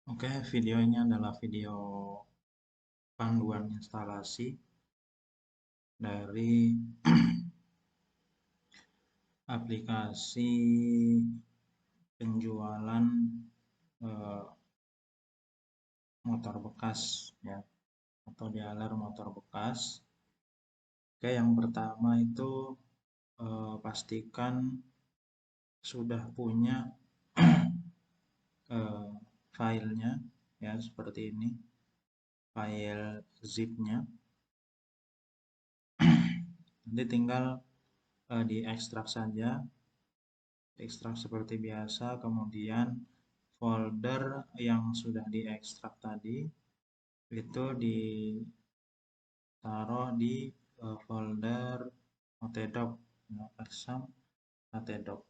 Oke, video ini adalah video panduan instalasi dari aplikasi penjualan eh, motor bekas ya, atau dealer motor bekas. Oke, yang pertama itu pastikan sudah punya eh, filenya ya, seperti ini, file zipnya. Nanti tinggal diekstrak saja, ekstrak seperti biasa, kemudian folder yang sudah diekstrak tadi itu ditaruh di folder htdoc ya, exam htdoc.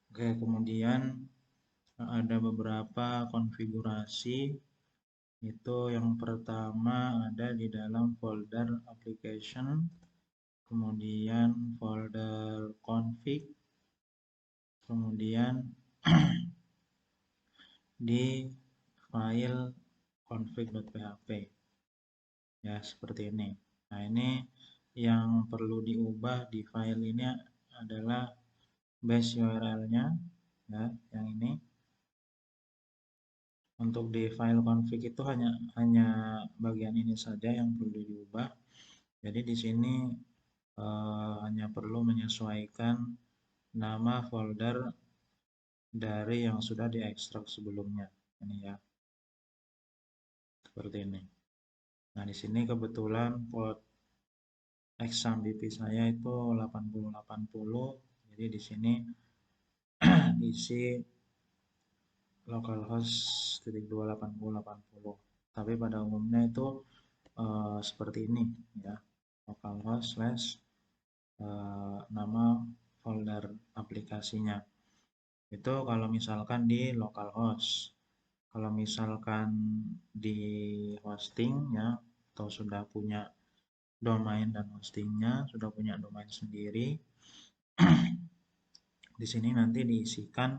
Oke, kemudian ada beberapa konfigurasi. Itu yang pertama ada di dalam folder application, kemudian folder config, kemudian di file config.php ya, seperti ini. Nah, ini yang perlu diubah di file ini adalah base URL-nya ya, yang ini. Untuk di file config itu hanya bagian ini saja yang perlu diubah. Jadi di sini hanya perlu menyesuaikan nama folder dari yang sudah diekstrak sebelumnya. Ini ya, seperti ini. Nah, di sini kebetulan port XAMPP saya itu 8080. Jadi di sini isi localhost 2.80.80. Tapi pada umumnya itu seperti ini ya, localhost slash nama folder aplikasinya. Itu kalau misalkan di localhost. Kalau misalkan di hosting ya, atau sudah punya domain dan hostingnya, sudah punya domain sendiri, di sini nanti diisikan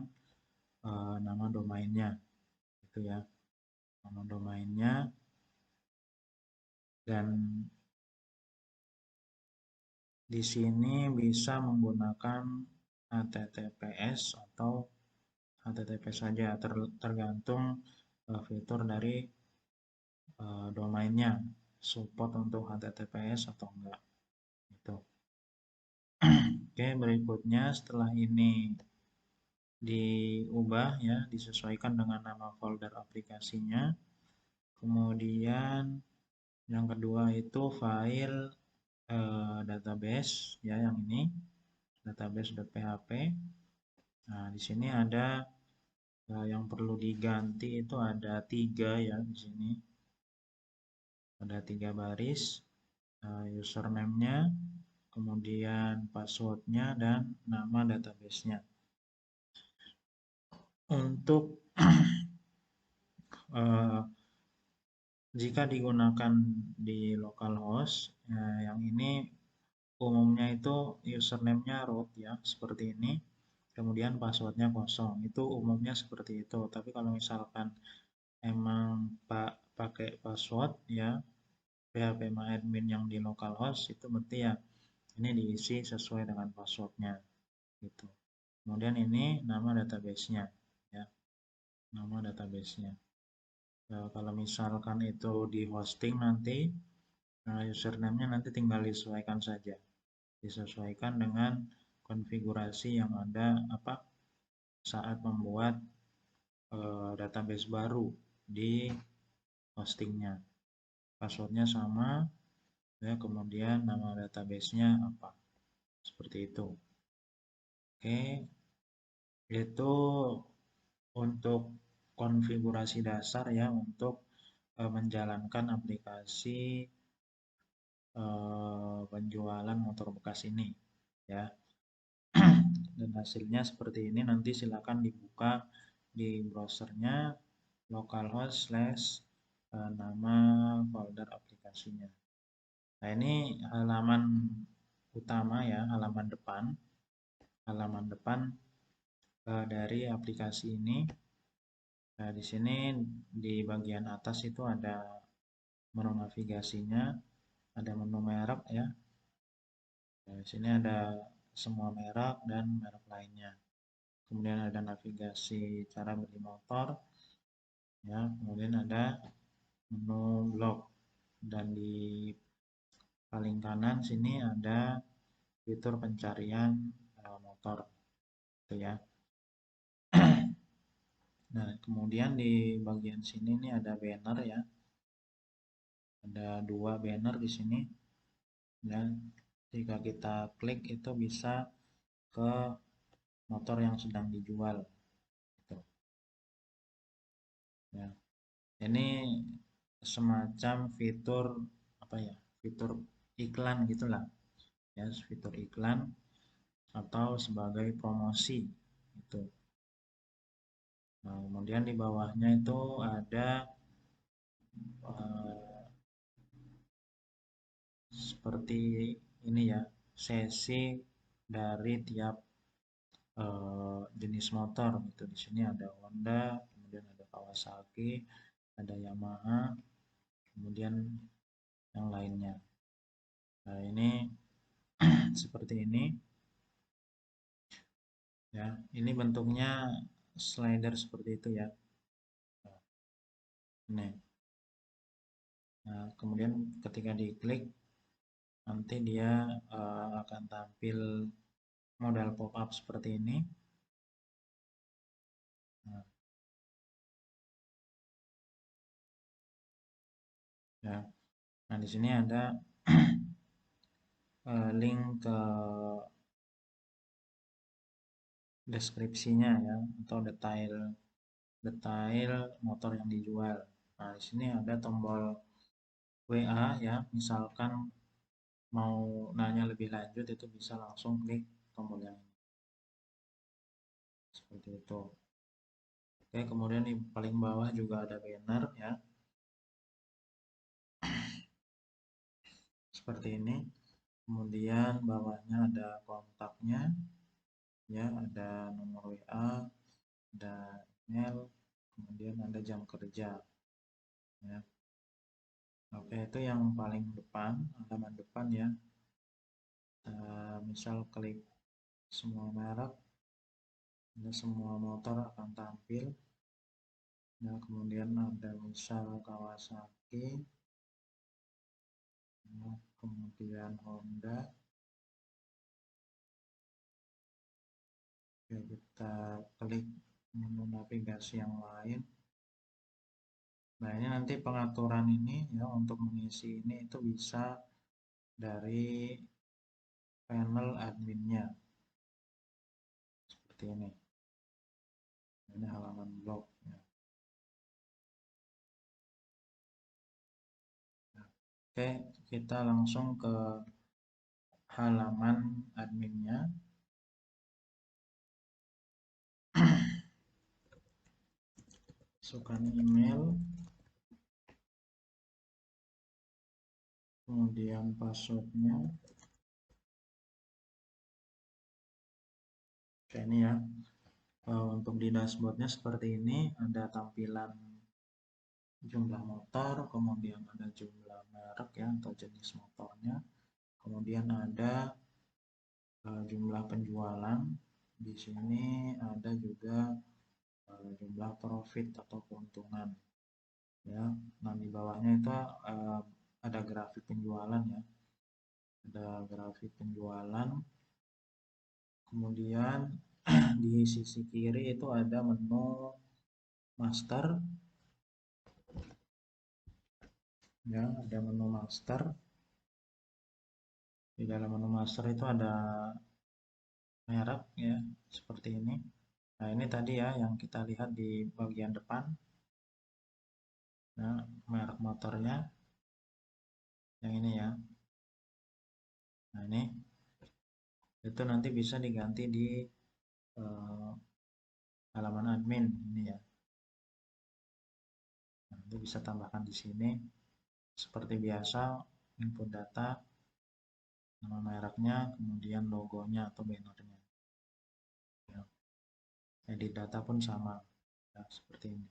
nama domainnya, gitu ya, nama domainnya. Dan di sini bisa menggunakan HTTPS atau HTTP saja, tergantung fitur dari domainnya, support untuk HTTPS atau enggak. Gitu. Oke, berikutnya setelah ini diubah ya, disesuaikan dengan nama folder aplikasinya. Kemudian yang kedua itu file database ya, yang ini database.php. Nah, di sini ada yang perlu diganti itu ada 3 ya, di sini ada 3 baris, username-nya, kemudian password-nya, dan nama database-nya. Untuk jika digunakan di localhost, yang ini umumnya itu username-nya root ya, seperti ini. Kemudian passwordnya kosong, itu umumnya seperti itu. Tapi kalau misalkan emang pakai password ya, phpMyAdmin yang di localhost, itu berarti ya ini diisi sesuai dengan passwordnya gitu. Kemudian ini nama database-nya ya, nama database-nya. Kalau misalkan itu di hosting nanti username-nya nanti tinggal disesuaikan saja, disesuaikan dengan konfigurasi yang ada saat membuat database baru di hostingnya. Passwordnya sama ya, kemudian nama database-nya apa, seperti itu. Oke, itu untuk konfigurasi dasar ya, untuk menjalankan aplikasi penjualan motor bekas ini ya. Dan hasilnya seperti ini, nanti silakan dibuka di browsernya, localhost slash nama folder aplikasinya. Nah, ini halaman utama ya, halaman depan, dari aplikasi ini. Nah, di sini di bagian atas itu ada menu navigasinya, ada menu merek ya. Nah, di sini ada semua merek dan merek lainnya. Kemudian ada navigasi cara beli motor, ya. Kemudian ada menu blog, dan di paling kanan sini ada fitur pencarian motor, gitu ya. Nah, kemudian di bagian sini nih ada banner ya. Ada 2 banner di sini, dan jika kita klik itu bisa ke motor yang sedang dijual, gitu. Ya, ini semacam fitur apa ya? Fitur iklan gitulah, ya, fitur iklan atau sebagai promosi itu. Nah, kemudian di bawahnya itu ada eh, seperti ini ya, sesi dari tiap jenis motor gitu. Di sini ada Honda, kemudian ada Kawasaki, ada Yamaha, kemudian yang lainnya. Nah, ini seperti ini ya. Ini bentuknya slider seperti itu ya. Ini. Nah, kemudian ketika diklik nanti dia akan tampil modal pop-up seperti ini. Nah, ya. Nah, di sini ada link ke deskripsinya ya, atau detail detail motor yang dijual. Nah, di sini ada tombol WA ya, misalkan mau nanya lebih lanjut itu bisa langsung klik tombol yang ini. Seperti itu. Oke, kemudian di paling bawah juga ada banner ya. Seperti ini. Kemudian bawahnya ada kontaknya ya, ada nomor WA, ada email, kemudian ada jam kerja ya. Oke, itu yang paling depan, halaman depan ya. Misal klik semua merek, ada semua motor akan tampil. Nah, kemudian ada misal Kawasaki, nah, kemudian Honda. Oke, kita klik menu navigasi yang lain. Nah, ini nanti pengaturan ini ya, untuk mengisi ini itu bisa dari panel adminnya seperti ini. Ini halaman blog ya. Nah, oke, kita langsung ke halaman adminnya. Masukkan email, kemudian passwordnya. Oke, ini ya. Untuk di dashboardnya seperti ini, ada tampilan jumlah motor, kemudian ada jumlah merek ya atau jenis motornya, kemudian ada jumlah penjualan. Di sini ada juga jumlah profit atau keuntungan ya. Nah, di bawahnya itu ada grafik penjualan ya, ada grafik penjualan. Kemudian di sisi kiri itu ada menu master ya, ada menu master. Di dalam menu master itu ada merek ya, seperti ini. Nah, ini tadi ya yang kita lihat di bagian depan. Nah, merek motornya yang ini ya. Nah, ini itu nanti bisa diganti di eh, halaman admin ini ya. Nah, itu bisa tambahkan di sini seperti biasa, input data, nama mereknya, kemudian logonya atau bannernya ya. Edit data pun sama ya, seperti ini.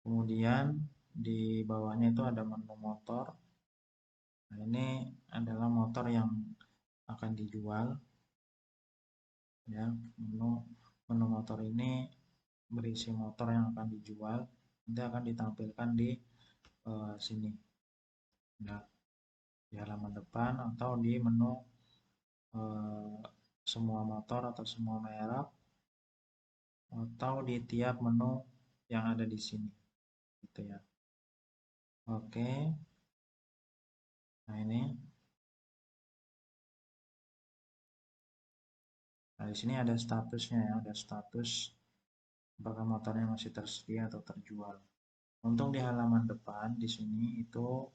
Kemudian di bawahnya itu ada menu motor. Nah, ini adalah motor yang akan dijual ya. Menu motor ini berisi motor yang akan dijual, nanti akan ditampilkan di sini ya, di halaman depan atau di menu eh, semua motor atau semua merek, atau di tiap menu yang ada di sini gitu ya. Oke, nah ini, nah di sini ada statusnya ya, ada status apakah motornya masih tersedia atau terjual. Untuk di halaman depan di sini itu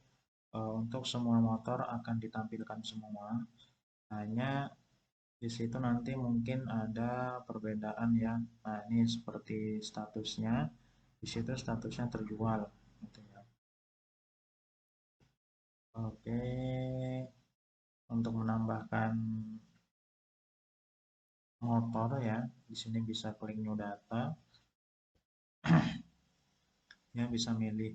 untuk semua motor akan ditampilkan semua, hanya di situ nanti mungkin ada perbedaan ya. Nah, ini seperti statusnya, di situ statusnya terjual gitu ya. Oke, untuk menambahkan motor ya, di sini bisa klik new data, ya bisa milih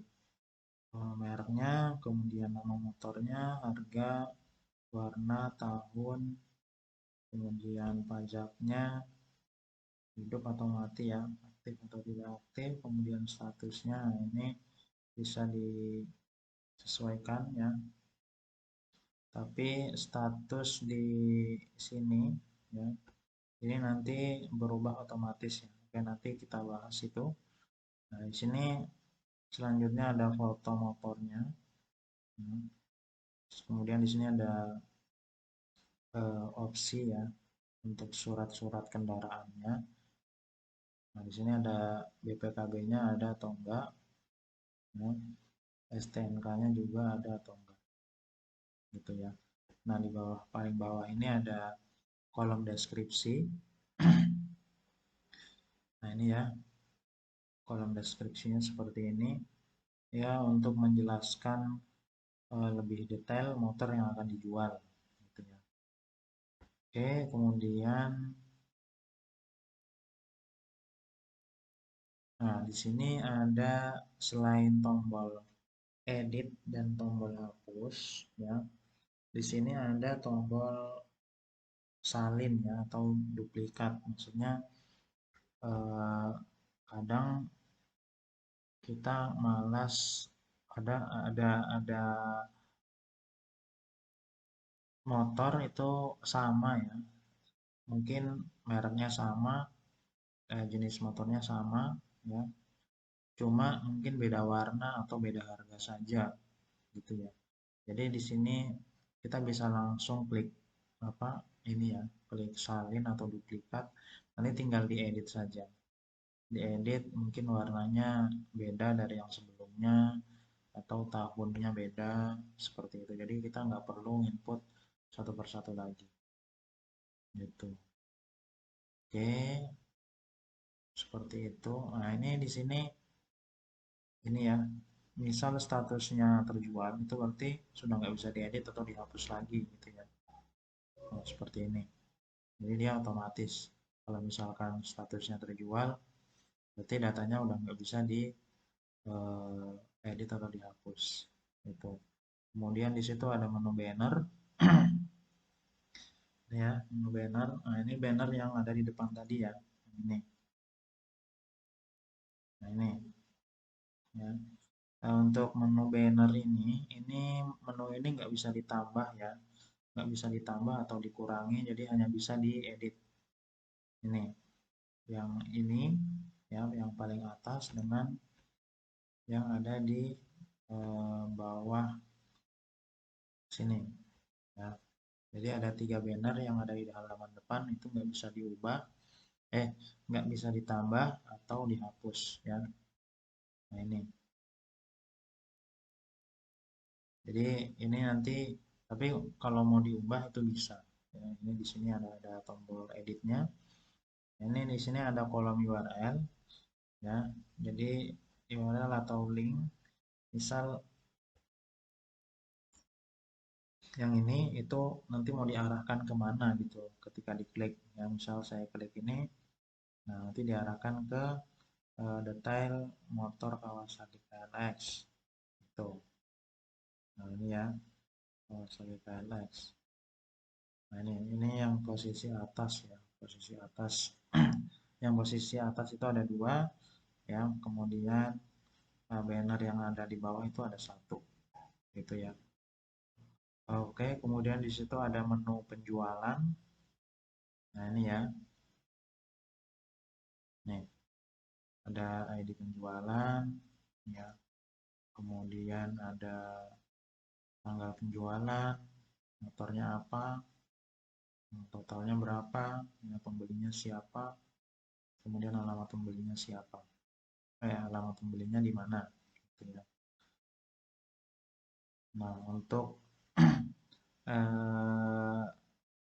mereknya, kemudian nama motornya, harga, warna, tahun, kemudian pajaknya, hidup atau mati ya, aktif atau tidak aktif, kemudian statusnya. Nah, ini bisa disesuaikan ya, tapi status di sini ya, ini nanti berubah otomatis ya. Oke, nanti kita bahas itu. Nah, di sini selanjutnya ada foto motornya. Kemudian di sini ada opsi ya untuk surat-surat kendaraannya. Nah, di sini ada BPKB-nya ada atau enggak, ya. STNK-nya juga ada atau enggak, gitu ya. Nah, di bawah, paling bawah ini ada kolom deskripsi. Nah, ini ya, kolom deskripsinya seperti ini. Ya, untuk menjelaskan lebih detail motor yang akan dijual, gitu ya. Oke, kemudian, nah di sini ada selain tombol edit dan tombol hapus, ya. Di sini ada tombol salin ya atau duplikat. Maksudnya eh, kadang kita malas, ada motor itu sama ya, mungkin mereknya sama, jenis motornya sama ya, cuma mungkin beda warna atau beda harga saja gitu ya. Jadi di sini kita bisa langsung klik apa ini ya, klik salin atau duplikat, nanti tinggal diedit saja. Diedit mungkin warnanya beda dari yang sebelumnya atau tahunnya beda seperti itu. Jadi kita nggak perlu input satu persatu lagi gitu. Oke, seperti itu. Nah, ini di sini ini ya, misal statusnya terjual itu berarti sudah nggak bisa diedit atau dihapus lagi gitu ya. Nah, seperti ini. Jadi dia otomatis kalau misalkan statusnya terjual berarti datanya udah nggak bisa di edit atau dihapus itu. Kemudian di situ ada menu banner ya, menu banner. Nah, ini banner yang ada di depan tadi ya. Ini. Nah, ini ya. Nah, untuk menu banner ini menu ini nggak bisa ditambah ya, nggak bisa ditambah atau dikurangi, jadi hanya bisa diedit. Ini, yang ini ya, yang paling atas dengan yang ada di bawah sini ya. Jadi ada 3 banner yang ada di halaman depan itu nggak bisa diubah, nggak bisa ditambah atau dihapus ya. Nah ini, jadi ini nanti, tapi kalau mau diubah itu bisa. Ya, ini di sini ada tombol editnya. Ini di sini ada kolom URL ya. Jadi URL atau link, misal yang ini itu nanti mau diarahkan kemana gitu ketika diklik ya. Misal saya klik ini, nah nanti diarahkan ke detail motor Kawasaki KLX itu. Nah ini ya Kawasaki KLX. Nah ini yang posisi atas ya, posisi atas. Yang posisi atas itu ada dua, ya. Kemudian banner yang ada di bawah itu ada satu, gitu ya. Oke, kemudian di situ ada menu penjualan. Nah ini ya, nih ada ID penjualan, ya. Kemudian ada tanggal penjualan, motornya apa, totalnya berapa, ya, pembelinya siapa, kemudian alamat pembelinya siapa, alamat pembelinya di mana, gitu ya. Nah untuk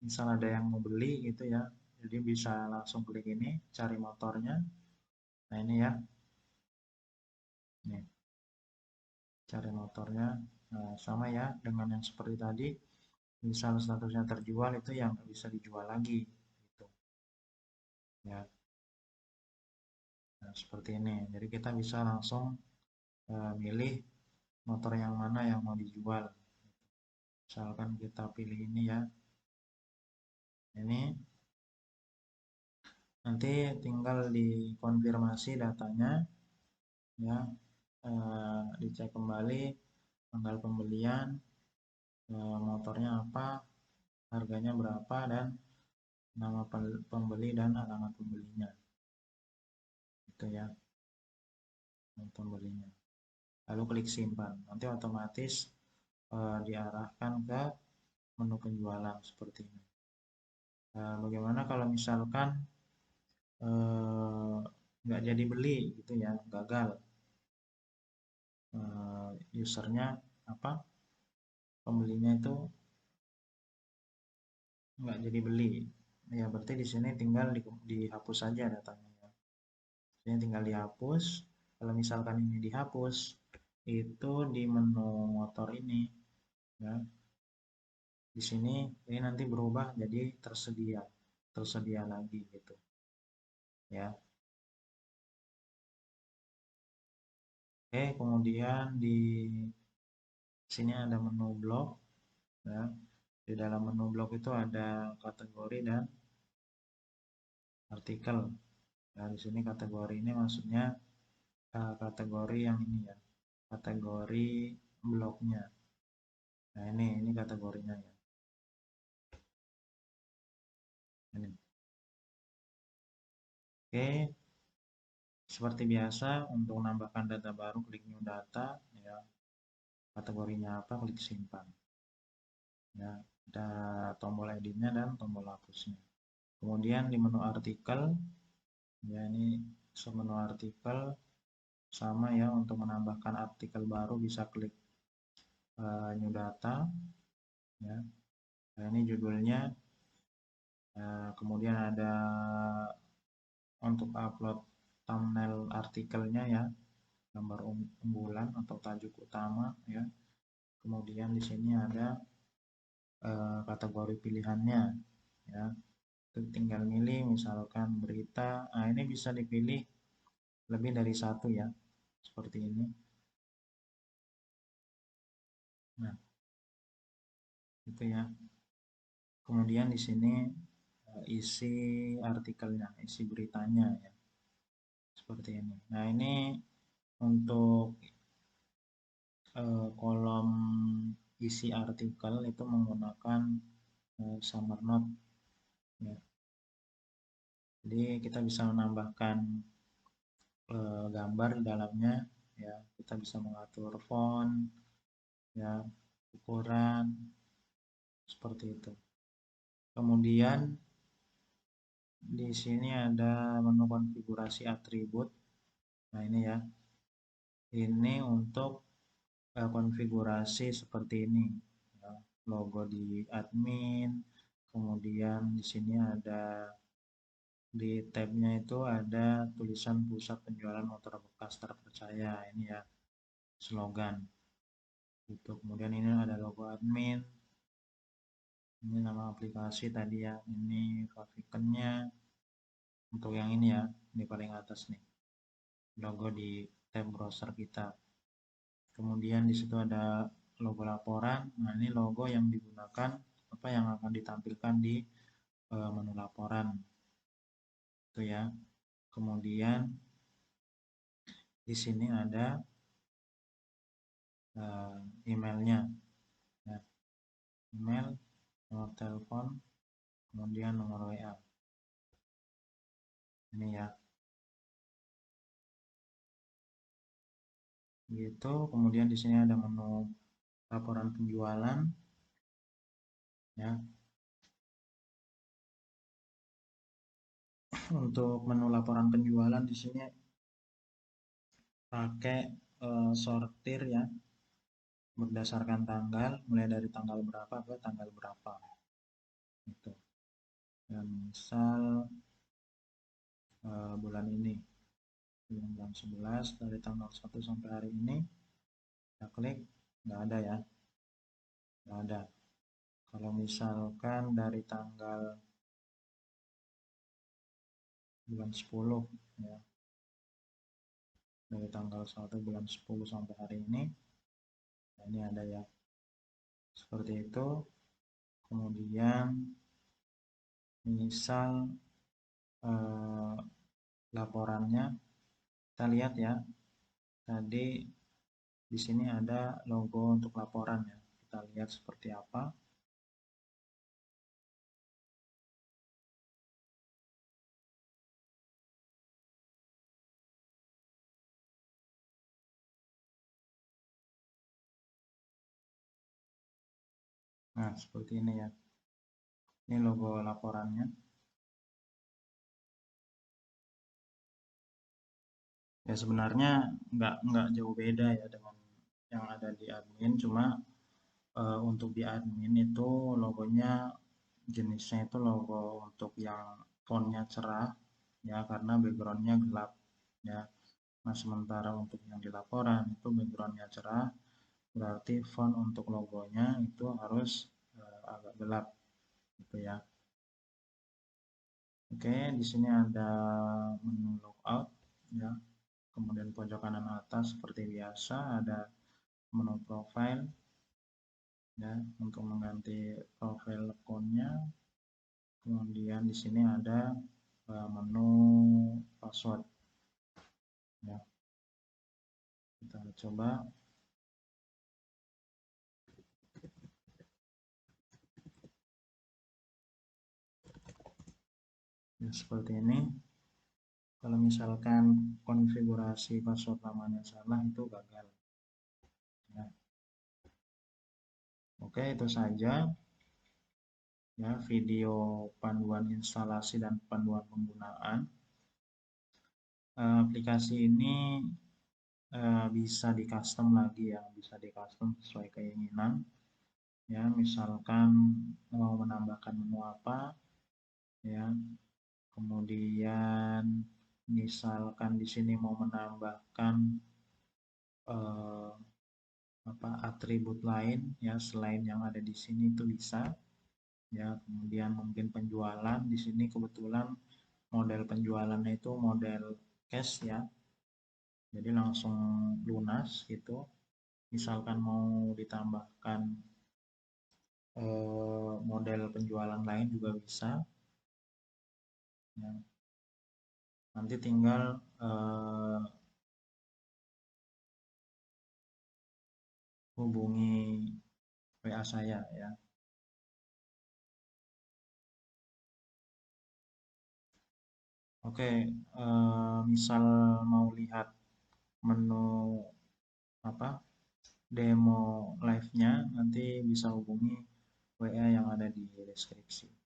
misal ada yang mau beli gitu ya, jadi bisa langsung klik ini, cari motornya. Nah ini ya, nih cari motornya. Nah, sama ya dengan yang seperti tadi, misal statusnya terjual itu yang bisa dijual lagi gitu ya. Nah, seperti ini, jadi kita bisa langsung milih motor yang mana yang mau dijual. Misalkan kita pilih ini ya, ini nanti tinggal dikonfirmasi datanya ya, dicek kembali tanggal pembelian, motornya apa, harganya berapa, dan nama pembeli dan alamat pembelinya, itu ya, nama pembelinya. Lalu klik simpan, nanti otomatis diarahkan ke menu penjualan seperti ini. Bagaimana kalau misalkan nggak jadi beli gitu ya, gagal, usernya apa, pembelinya itu nggak jadi beli ya, berarti di sini tinggal dihapus saja datanya ya. Ini tinggal dihapus. Kalau misalkan ini dihapus, itu di menu motor ini ya, di sini ini nanti berubah jadi tersedia lagi gitu ya. Oke, kemudian di sini ada menu blog ya. Di dalam menu blog itu ada kategori dan artikel. Nah, di sini kategori ini maksudnya kategori yang ini ya, kategori blognya. Nah ini kategorinya ya. Ini. Oke, seperti biasa untuk menambahkan data baru klik new data ya. Kategorinya apa, klik simpan. Ya, ada tombol editnya dan tombol hapusnya. Kemudian di menu artikel, ya ini menu artikel sama ya, untuk menambahkan artikel baru bisa klik new data ya. Nah, ini judulnya. Kemudian ada untuk upload thumbnail artikelnya ya, gambar unggulan atau tajuk utama ya. Kemudian di sini ada kategori pilihannya ya. Tinggal milih misalkan berita. Nah, ini bisa dipilih lebih dari satu ya, seperti ini. Nah, itu ya. Kemudian di sini isi artikelnya, isi beritanya ya, seperti ini. Nah, ini untuk kolom isi artikel itu menggunakan summer note ya. Jadi kita bisa menambahkan gambar di dalamnya ya. Kita bisa mengatur font ya, ukuran seperti itu. Kemudian di sini ada menu konfigurasi atribut. Nah ini ya, ini untuk konfigurasi seperti ini ya. Logo di admin, kemudian di sini ada di tabnya itu ada tulisan pusat penjualan motor bekas terpercaya, ini ya, slogan itu. Kemudian ini ada logo admin, ini nama aplikasi tadi ya, ini favicon-nya untuk yang ini ya, di paling atas nih. logo di tab browser kita. Kemudian di situ ada logo laporan. Nah, ini logo yang digunakan yang akan ditampilkan di menu laporan. Itu ya. Kemudian di sini ada emailnya. Ya. Email, nomor telepon, kemudian nomor WA. Ini ya. Gitu. Kemudian di sini ada menu laporan penjualan. Ya. Untuk menu laporan penjualan di sini pakai sortir ya, berdasarkan tanggal, mulai dari tanggal berapa ke tanggal berapa. Itu. Dan misal bulan ini, bulan 11 dari tanggal 1 sampai hari ini, kita klik, nggak ada ya, nggak ada. Kalau misalkan dari tanggal bulan 10 ya, dari tanggal 1 bulan 10 sampai hari ini, nah ini ada ya, seperti itu. Kemudian misal laporannya, kita lihat ya, tadi di sini ada logo untuk laporan ya, kita lihat seperti apa. Nah, seperti ini ya. Ini logo laporannya. Ya sebenarnya nggak jauh beda ya dengan yang ada di admin, cuma untuk di admin itu logonya jenisnya itu logo untuk yang fontnya cerah ya, karena backgroundnya gelap ya. Nah, sementara untuk yang di laporan itu backgroundnya cerah, berarti font untuk logonya itu harus agak gelap gitu ya. Oke, di sini ada menu logout ya. Kemudian pojok kanan atas seperti biasa ada menu profile ya, untuk mengganti profil akunnya. Kemudian di sini ada menu password ya. Kita coba. Ya, seperti ini. Kalau misalkan konfigurasi password lamanya salah, itu gagal ya. Oke, itu saja ya video panduan instalasi dan panduan penggunaan. Aplikasi ini bisa di custom lagi ya, bisa di custom sesuai keinginan ya. Misalkan mau menambahkan menu apa ya, kemudian misalkan di sini mau menambahkan atribut lain ya selain yang ada di sini, itu bisa ya. Kemudian mungkin penjualan, di sini kebetulan model penjualannya itu model cash ya, jadi langsung lunas gitu. Misalkan mau ditambahkan model penjualan lain juga bisa ya. Nanti tinggal hubungi WA saya ya. Oke, misal mau lihat menu demo live-nya, nanti bisa hubungi WA yang ada di deskripsi.